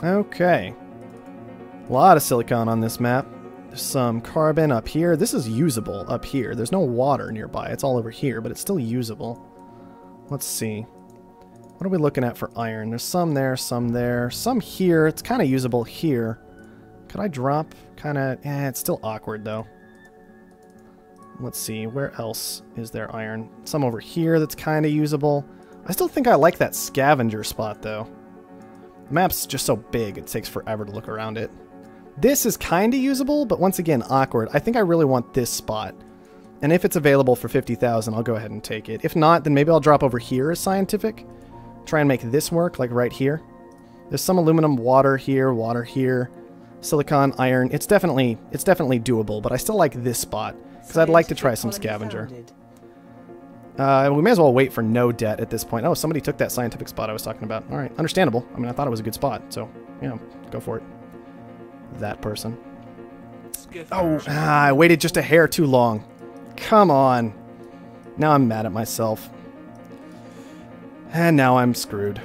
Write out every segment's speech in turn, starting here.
Okay. A lot of silicon on this map. There's some carbon up here. This is usable up here. There's no water nearby. It's all over here, but it's still usable. Let's see. What are we looking at for iron? There's some there, some here. It's kind of usable here. Could I drop? Kind of... it's still awkward, though. Let's see. Where else is there iron? Some over here that's kind of usable. I still think I like that scavenger spot, though. The map's just so big, it takes forever to look around it. This is kind of usable, but once again, awkward. I think I really want this spot. And if it's available for 50,000, I'll go ahead and take it. If not, then maybe I'll drop over here as scientific. Try and make this work, like right here. There's some aluminum, water here, silicon, iron. It's definitely doable, but I still like this spot, because I'd like to try some scavenger. We may as well wait for no debt at this point. Oh, somebody took that scientific spot I was talking about. All right, understandable. I mean, I thought it was a good spot, so, you know, go for it. That person. Oh, I waited just a hair too long. Come on. Now I'm mad at myself. And now I'm screwed.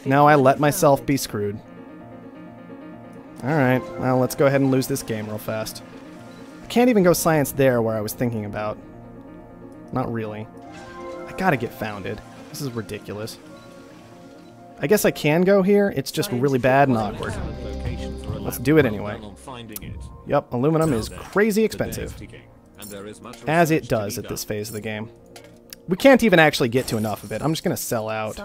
Now I let myself be screwed. Alright, well, let's go ahead and lose this game real fast. I can't even go science there where I was thinking about. Not really. I gotta get founded. This is ridiculous. I guess I can go here. It's just really bad and awkward. Let's do it anyway. Yep, aluminum is crazy expensive. As it does at this phase of the game. We can't even actually get to enough of it. I'm just going to sell out.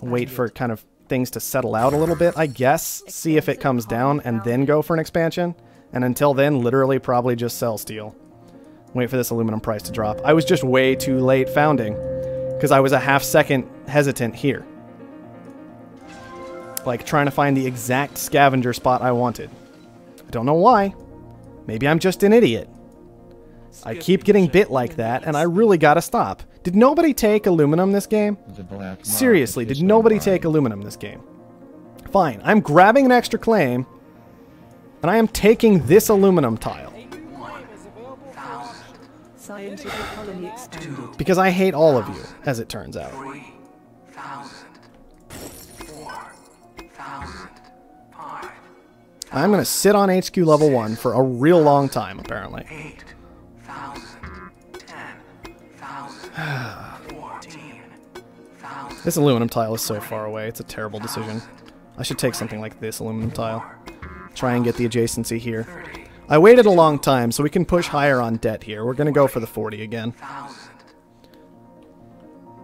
Wait for kind of things to settle out a little bit, I guess. See if it comes down and then go for an expansion. And until then, literally probably just sell steel. Wait for this aluminum price to drop. I was just way too late founding. Because I was a half-second hesitant here. Like trying to find the exact scavenger spot I wanted. I don't know why. Maybe I'm just an idiot. I keep getting bit like that, and I really gotta stop. Did nobody take aluminum this game? Seriously, did nobody take aluminum this game? Fine, I'm grabbing an extra claim, and I am taking this aluminum tile. Because I hate all of you, as it turns out. I'm going to sit on HQ level 1 for a real long time, apparently. 14, this aluminum tile is so far away. It's a terrible decision. I should take something like this aluminum tile. Try and get the adjacency here. I waited a long time, so we can push higher on debt here. We're going to go for the 40 again.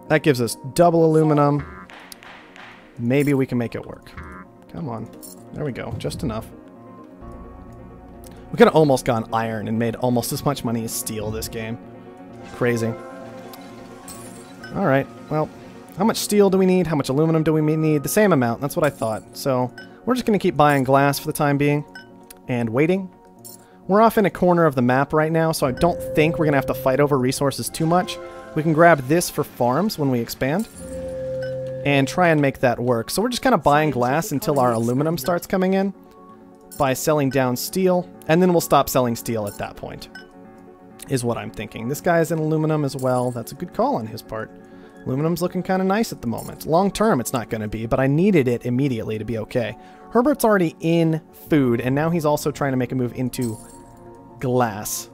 That gives us double aluminum. Maybe we can make it work. Come on. There we go. Just enough. We could have almost gone iron and made almost as much money as steel this game. Crazy. Alright, well, how much steel do we need? How much aluminum do we need? The same amount. That's what I thought. So, we're just going to keep buying glass for the time being. And waiting. We're off in a corner of the map right now, so I don't think we're going to have to fight over resources too much. We can grab this for farms when we expand. And try and make that work. So we're just kind of buying glass until our aluminum starts coming in. By selling down steel. And then we'll stop selling steel at that point. Is what I'm thinking. This guy's in aluminum as well. That's a good call on his part. Aluminum's looking kind of nice at the moment. Long term it's not going to be, but I needed it immediately to be okay. Herbert's already in food, and now he's also trying to make a move into glass.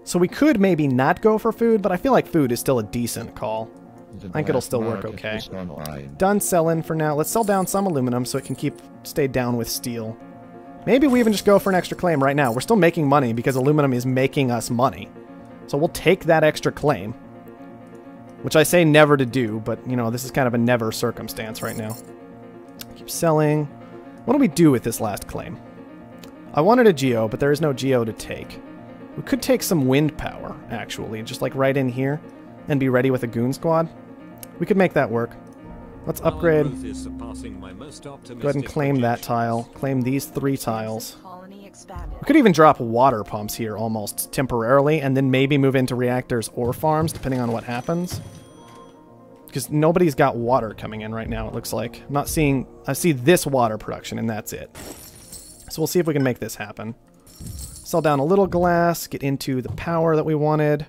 So we could maybe not go for food, but I feel like food is still a decent call. I think it'll still work okay. Done selling for now. Let's sell down some aluminum so it can stay down with steel. Maybe we even just go for an extra claim right now. We're still making money because aluminum is making us money. So we'll take that extra claim. Which I say never to do, but, you know, this is kind of a never circumstance right now. Keep selling. What do we do with this last claim? I wanted a geo, but there is no geo to take. We could take some wind power, actually, just like right in here, and be ready with a goon squad. We could make that work. Let's upgrade. Go ahead and claim that tile. Claim these 3 tiles. We could even drop water pumps here almost temporarily, and then maybe move into reactors or farms, depending on what happens. Because nobody's got water coming in right now, it looks like. I'm not seeing... I see this water production, and that's it. So we'll see if we can make this happen. Sell down a little glass, get into the power that we wanted.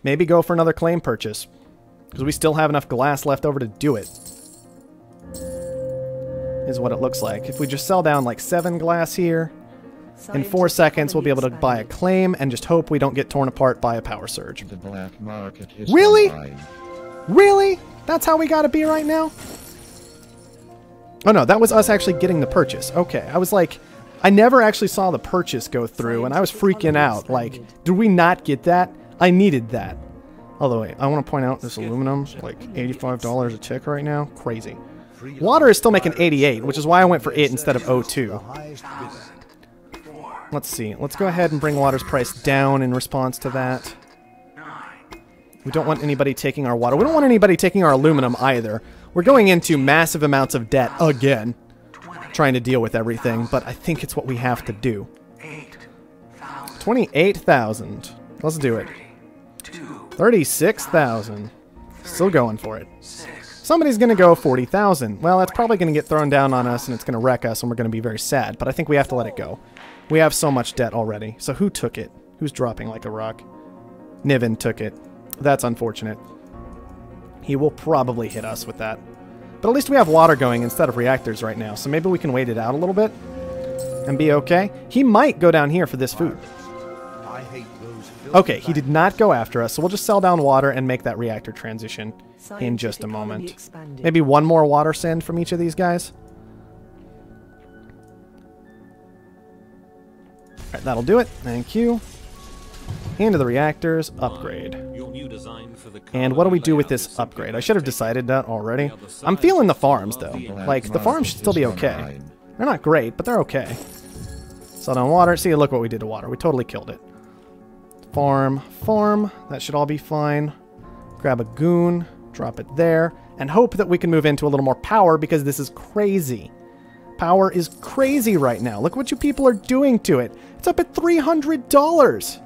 Maybe go for another claim purchase. Because we still have enough glass left over to do it. is what it looks like. If we just sell down like 7 glass here, in 4 seconds we'll be able to buy a claim and just hope we don't get torn apart by a power surge. The black market is Really? online. Really? That's how we gotta be right now? Oh no, that was us actually getting the purchase. Okay, I was like, I never actually saw the purchase go through, and I was freaking out. Like, did we not get that? I needed that. Although, wait, I want to point out this aluminum, like $85 a tick right now. Crazy. Water is still making 88, which is why I went for it instead of O2. Let's see. Let's go ahead and bring water's price down in response to that. We don't want anybody taking our water. We don't want anybody taking our aluminum either. We're going into massive amounts of debt again, trying to deal with everything, but I think it's what we have to do. 28,000. Let's do it. 36,000. Still going for it. Somebody's going to go 40,000. Well, that's probably going to get thrown down on us, and it's going to wreck us, and we're going to be very sad, but I think we have to let it go. We have so much debt already. So who took it? Who's dropping like a rock? Niven took it. That's unfortunate. He will probably hit us with that. But at least we have water going instead of reactors right now, so maybe we can wait it out a little bit and be okay. He might go down here for this food. Okay, he did not go after us, so we'll just sell down water and make that reactor transition in just a moment. Maybe one more water send from each of these guys. Alright, that'll do it. Thank you. Into the reactors. Upgrade. And what do we do with this upgrade? I should have decided that already. I'm feeling the farms, though. Like, the farms should still be okay. They're not great, but they're okay. Sell down water. See, look what we did to water. We totally killed it. Farm. Farm. That should all be fine. Grab a goon. Drop it there. And hope that we can move into a little more power, because this is crazy. Power is crazy right now. Look what you people are doing to it. It's up at $300.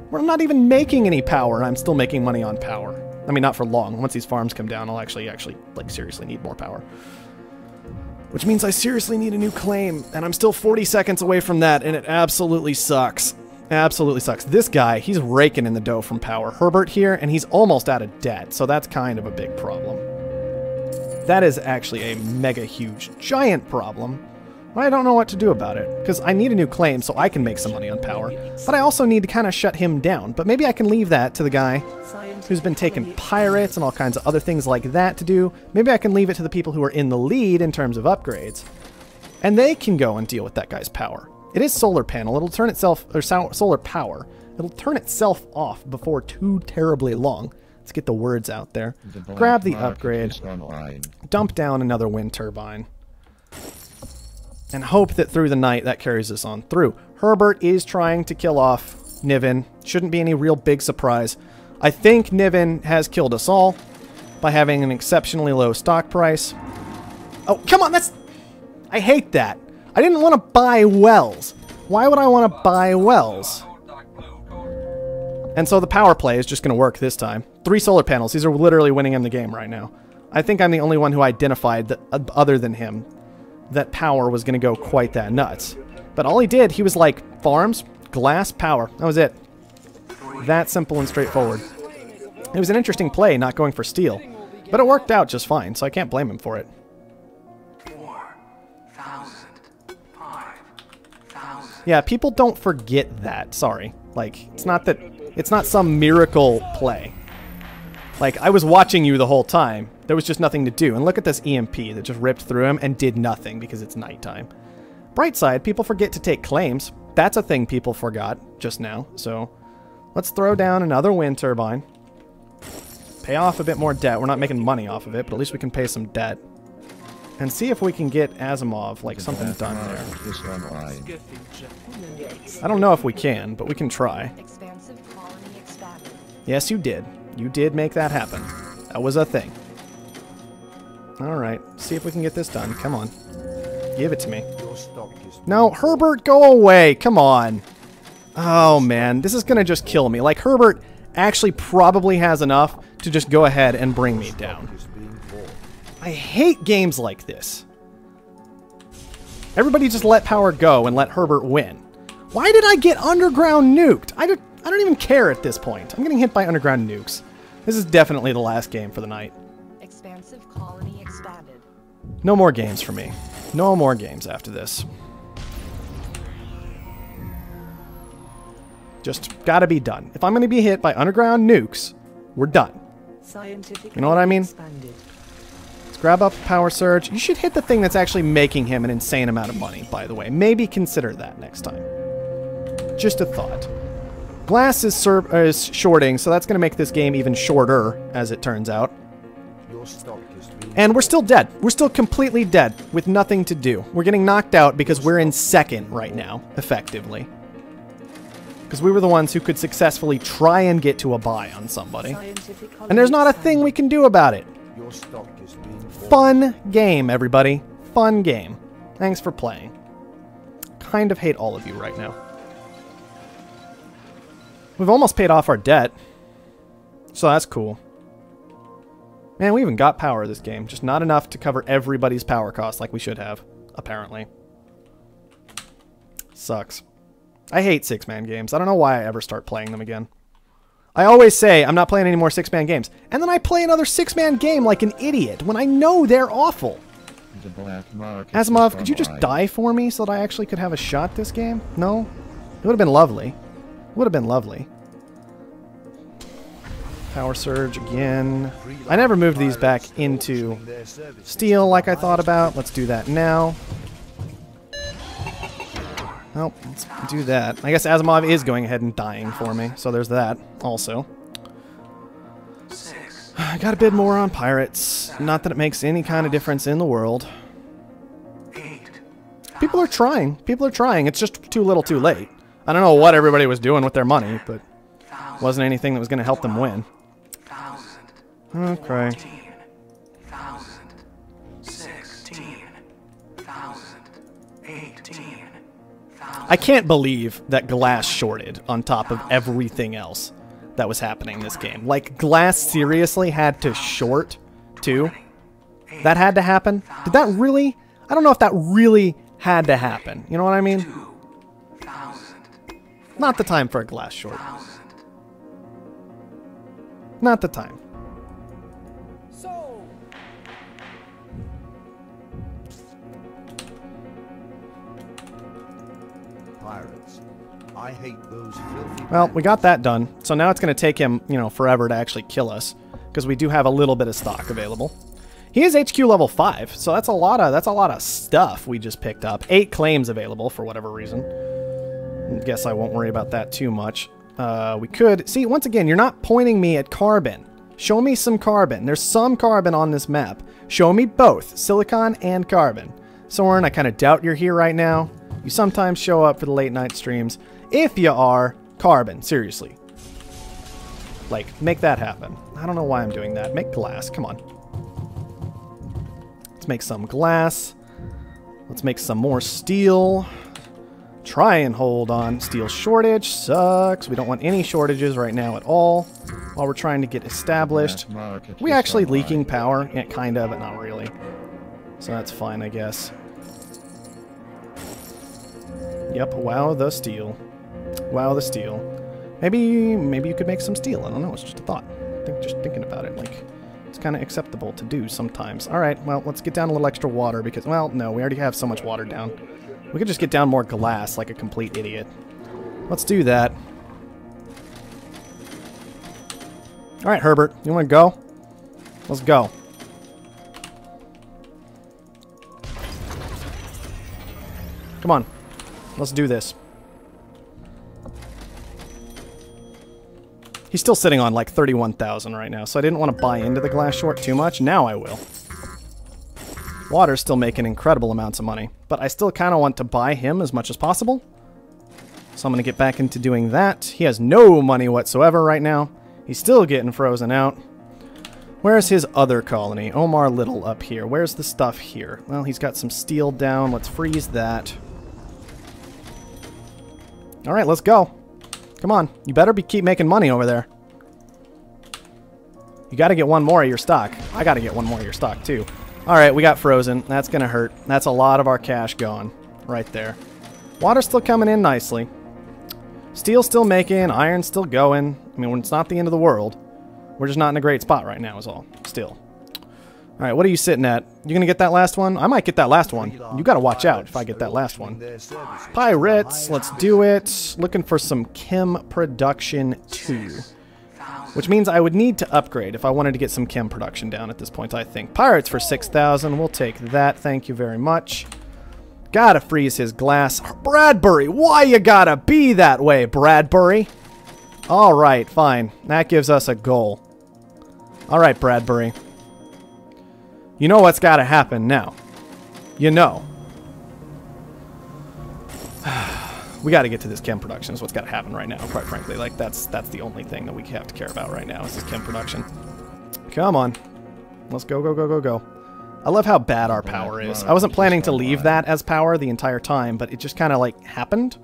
We're not even making any power, and I'm still making money on power. I mean, not for long. Once these farms come down, I'll actually, like, seriously need more power. Which means I seriously need a new claim, and I'm still 40 seconds away from that, and it absolutely sucks. Absolutely sucks. This guy, he's raking in the dough from power. Herbert here, and he's almost out of debt, so that's kind of a big problem. That is actually a mega huge, giant problem. I don't know what to do about it, because I need a new claim so I can make some money on power. But I also need to kind of shut him down. But maybe I can leave that to the guy who's been taking pirates and all kinds of other things like that to do. Maybe I can leave it to the people who are in the lead in terms of upgrades. And they can go and deal with that guy's power. It is solar panel. It'll turn itself, or solar power. It'll turn itself off before too terribly long. Let's get the words out there. Grab the upgrade. Dump down another wind turbine. And hope that through the night that carries us on through. Herbert is trying to kill off Niven. Shouldn't be any real big surprise. I think Niven has killed us all by having an exceptionally low stock price. Oh, come on, that's... I hate that. I didn't want to buy wells. Why would I want to buy wells? And so the power play is just going to work this time. 3 solar panels. These are literally winning him the game right now. I think I'm the only one who identified, that, other than him, that power was going to go quite that nuts. But all he did, he was like, farms, glass, power. That was it. That simple and straightforward. It was an interesting play, not going for steel. But it worked out just fine, so I can't blame him for it. 4,000, 5,000. Yeah, people don't forget that. Sorry. Like, it's not that... It's not some miracle play. Like, I was watching you the whole time. There was just nothing to do. And look at this EMP that just ripped through him and did nothing because it's nighttime. Bright side, people forget to take claims. That's a thing people forgot just now. So, let's throw down another wind turbine. Pay off a bit more debt. We're not making money off of it, but at least we can pay some debt. And see if we can get Asimov, like, something done there. I don't know if we can, but we can try. Yes, you did. You did make that happen. That was a thing. Alright, see if we can get this done. Come on. Give it to me. No, Herbert, go away! Come on! Oh, man. This is gonna just kill me. Like, Herbert actually probably has enough to just go ahead and bring me down. I hate games like this. Everybody just let power go and let Herbert win. Why did I get underground nuked? I don't even care at this point. I'm getting hit by underground nukes. This is definitely the last game for the night. Expansive colony expanded. No more games for me. No more games after this. Just gotta be done. If I'm gonna be hit by underground nukes, we're done. You know what I mean? Let's grab up Power Surge. You should hit the thing that's actually making him an insane amount of money, by the way. Maybe consider that next time. Just a thought. Glass is shorting, so that's going to make this game even shorter, as it turns out. And we're still dead. We're still completely dead, with nothing to do. We're getting knocked out because we're in second right now, effectively. Because we were the ones who could successfully try and get to a buy on somebody. And there's not a thing we can do about it. Fun game, everybody. Fun game. Thanks for playing. Kind of hate all of you right now. We've almost paid off our debt. So that's cool. Man, we even got power this game. Just not enough to cover everybody's power cost like we should have, apparently. Sucks. I hate 6-man games. I don't know why I ever start playing them again. I always say I'm not playing any more 6-man games. And then I play another 6-man game like an idiot when I know they're awful. Asimov, could you just die for me so that I actually could have a shot this game? No? It would have been lovely. Would have been lovely. Power Surge again. I never moved these back into steel like I thought about. Let's do that now. Well, let's do that. I guess Asimov is going ahead and dying for me, so there's that also. I got a bid more on pirates. Not that it makes any kind of difference in the world. People are trying. People are trying. It's just too little too late. I don't know what everybody was doing with their money, but it wasn't anything that was going to help them win. Okay. I can't believe that glass shorted on top of everything else that was happening in this game. Like, glass seriously had to short, too. That had to happen? Did that really? I don't know if that really had to happen. You know what I mean? Not the time for a glass short. Not the time. Pirates. I hate those filthy. Well, we got that done. So now it's going to take him, you know, forever to actually kill us because we do have a little bit of stock available. He is HQ level 5, so that's a lot of stuff we just picked up. 8 claims available for whatever reason. Guess I won't worry about that too much. We could... See, once again, you're not pointing me at carbon. Show me some carbon. There's some carbon on this map. Show me both, silicon and carbon. Soren, I kind of doubt you're here right now. You sometimes show up for the late night streams. If you are, carbon, seriously. Like, make that happen. I don't know why I'm doing that. Make glass, come on. Let's make some glass. Let's make some more steel. Try and hold on. Steel shortage sucks. We don't want any shortages right now at all while we're trying to get established. We actually leaking power? Yeah, kind of, but not really. So that's fine, I guess. Yep, wow the steel. Wow the steel. Maybe you could make some steel. I don't know, it's just a thought. Just thinking about it, like, it's kind of acceptable to do sometimes. Alright, well, let's get down a little extra water because, well, no, we already have so much water down. We could just get down more glass like a complete idiot. Let's do that. Alright, Herbert, you want to go? Let's go. Come on. Let's do this. He's still sitting on like 31,000 right now, so I didn't want to buy into the glass short too much. Now I will. Water's still making incredible amounts of money, but I still kind of want to buy him as much as possible. So I'm going to get back into doing that. He has no money whatsoever right now. He's still getting frozen out. Where's his other colony? Omar Little up here. Where's the stuff here? Well, he's got some steel down. Let's freeze that. Alright, let's go. Come on. You better keep making money over there. You got to get one more of your stock. I got to get one more of your stock, too. Alright, we got frozen. That's going to hurt. That's a lot of our cash gone. Right there. Water's still coming in nicely. Steel's still making. Iron's still going. I mean, when it's not the end of the world. We're just not in a great spot right now is all. Still. All right, what are you sitting at? You gonna get that last one? I might get that last one. You gotta watch out if I get that last one. Pirates, let's do it. Looking for some chem production 2. Which means I would need to upgrade if I wanted to get some chem production down at this point, I think. Pirates for 6,000. We'll take that. Thank you very much. Gotta freeze his glass. Bradbury, why you gotta be that way, Bradbury? Alright, fine. That gives us a goal. Alright, Bradbury. You know what's gotta happen now. You know. We gotta get to this chem production is what's gotta happen right now, quite frankly. Like, that's the only thing that we have to care about right now is this chem production. Come on. Let's go, go, go, go, go. I love how bad our power is. I wasn't planning to leave that as power the entire time, but it just kind of, like, happened.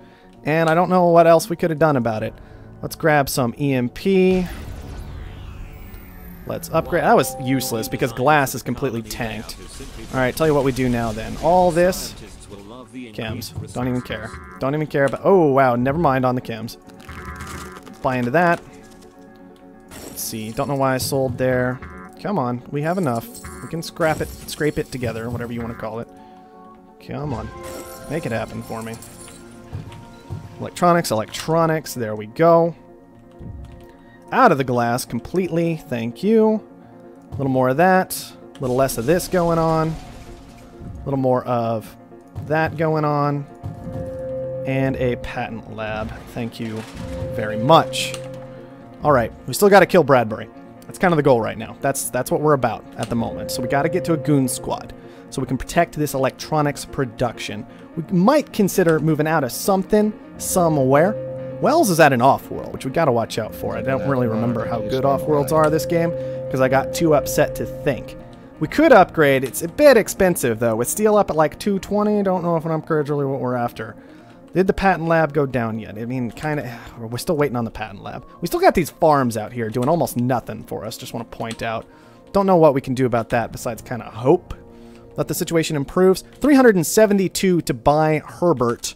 And I don't know what else we could have done about it. Let's grab some EMP. Let's upgrade. That was useless because glass is completely tanked. Alright, tell you what we do now then. All this. Chems. Don't even care. Don't even care about... Oh, wow. Never mind on the chems. Buy into that. Let's see. Don't know why I sold there. Come on. We have enough. We can scrape it together, whatever you want to call it. Come on. Make it happen for me. Electronics, electronics. There we go. Out of the glass completely. Thank you. A little more of that. A little less of this going on. A little more of that going on. And a patent lab. Thank you very much. Alright, we still got to kill Bradbury. That's kind of the goal right now. That's what we're about at the moment. So we got to get to a goon squad so we can protect this electronics production. We might consider moving out of something somewhere. Wells is at an Offworld, which we got to watch out for. I don't really remember how good Offworlds are this game because I got too upset to think. We could upgrade. It's a bit expensive, though. With steel up at like 220, don't know if an upgrade's really what we're after. Did the patent lab go down yet? I mean, kind of. We're still waiting on the patent lab. We still got these farms out here doing almost nothing for us. Just want to point out. Don't know what we can do about that besides kind of hope that the situation improves. 372 to buy Herbert.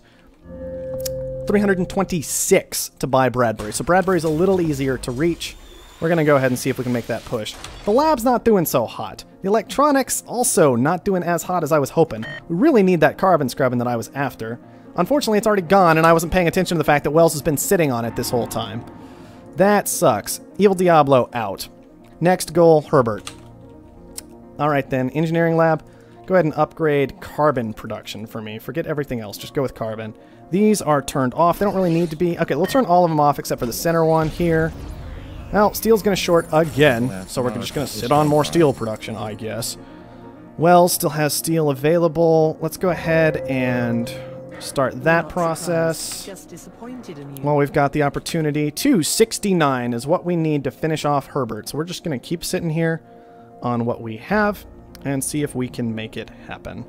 326 to buy Bradbury. So Bradbury's a little easier to reach. We're going to go ahead and see if we can make that push. The lab's not doing so hot. The electronics also not doing as hot as I was hoping. We really need that carbon scrubbing that I was after. Unfortunately, it's already gone, and I wasn't paying attention to the fact that Wells has been sitting on it this whole time. That sucks. Evil Diablo out. Next goal, Herbert. Alright then, engineering lab. Go ahead and upgrade carbon production for me. Forget everything else, just go with carbon. These are turned off. They don't really need to be. Okay, we'll turn all of them off except for the center one here. Well, steel's going to short again, so we're just going to sit on more steel production, I guess. Wells still has steel available. Let's go ahead and start that process. Just disappointed in you. Well, we've got the opportunity. 269 is what we need to finish off Herbert. So we're just going to keep sitting here on what we have and see if we can make it happen.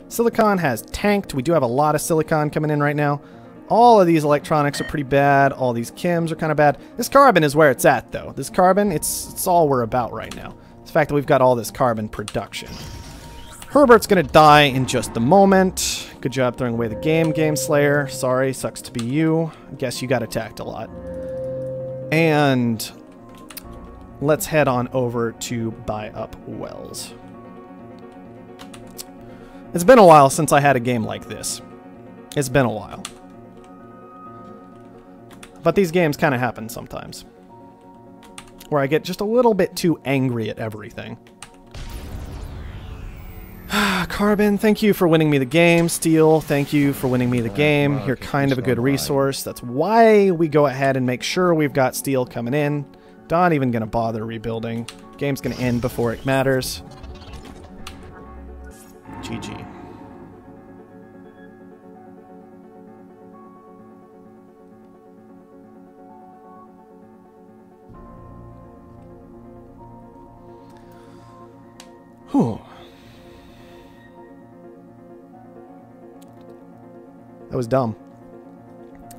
Silicon has tanked. We do have a lot of silicon coming in right now. All of these electronics are pretty bad. All these chems are kind of bad. This carbon is where it's at, though. This carbon, it's all we're about right now. The fact that we've got all this carbon production. Herbert's going to die in just a moment. Good job throwing away the Game Slayer. Sorry, sucks to be you. I guess you got attacked a lot. And let's head on over to buy up Wells. It's been a while since I had a game like this. It's been a while. But these games kind of happen sometimes. Where I get just a little bit too angry at everything. Carbon, thank you for winning me the game. Steel, thank you for winning me the game. You're kind of a good resource. That's why we go ahead and make sure we've got steel coming in. Not even going to bother rebuilding. Game's going to end before it matters. GG. Whew. That was dumb.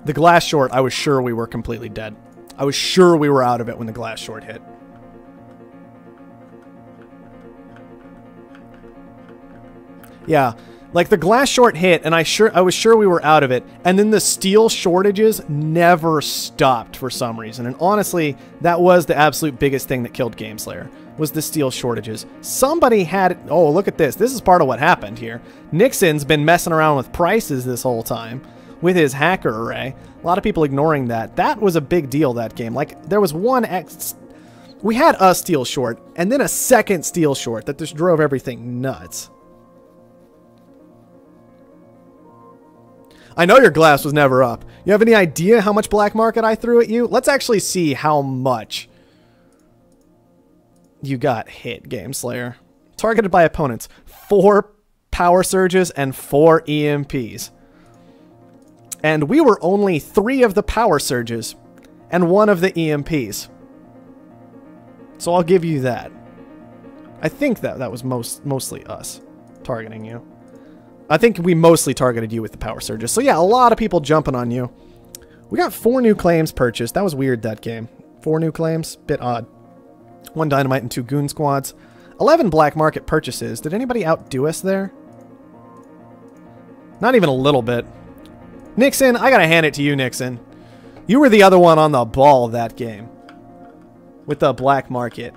The glass short, I was sure we were completely dead. I was sure we were out of it when the glass short hit. Yeah, Like, the glass short hit, and I was sure we were out of it, and then the steel shortages never stopped for some reason. And honestly, that was the absolute biggest thing that killed Gameslayer, was the steel shortages. Somebody had... Oh, look at this. This is part of what happened here. Nixon's been messing around with prices this whole time with his hacker array. A lot of people ignoring that. That was a big deal, that game. Like, there was one... We had a steel short, and then a second steel short that just drove everything nuts. I know your glass was never up. You have any idea how much black market I threw at you? Let's actually see how much you got hit, Gameslayer. Targeted by opponents. 4 power surges and 4 EMPs. And we were only 3 of the power surges and 1 of the EMPs. So I'll give you that. I think that was mostly us targeting you. I think we mostly targeted you with the power surges. So yeah, a lot of people jumping on you. We got 4 new claims purchased. That was weird, that game. 4 new claims. Bit odd. 1 dynamite and 2 goon squads. 11 black market purchases. Did anybody outdo us there? Not even a little bit. Nixon, I gotta hand it to you, Nixon. You were the other one on the ball that game. With the black market.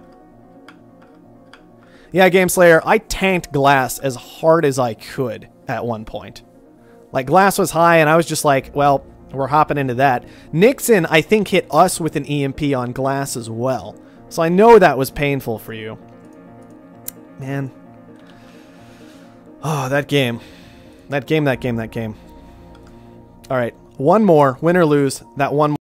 Yeah, Gameslayer, I tanked glass as hard as I could at one point. Like, glass was high, and I was just like, well, we're hopping into that. Nixon, I think, hit us with an EMP on glass as well. So I know that was painful for you. Man. Oh, that game. That game. Alright, one more. Win or lose. That one more.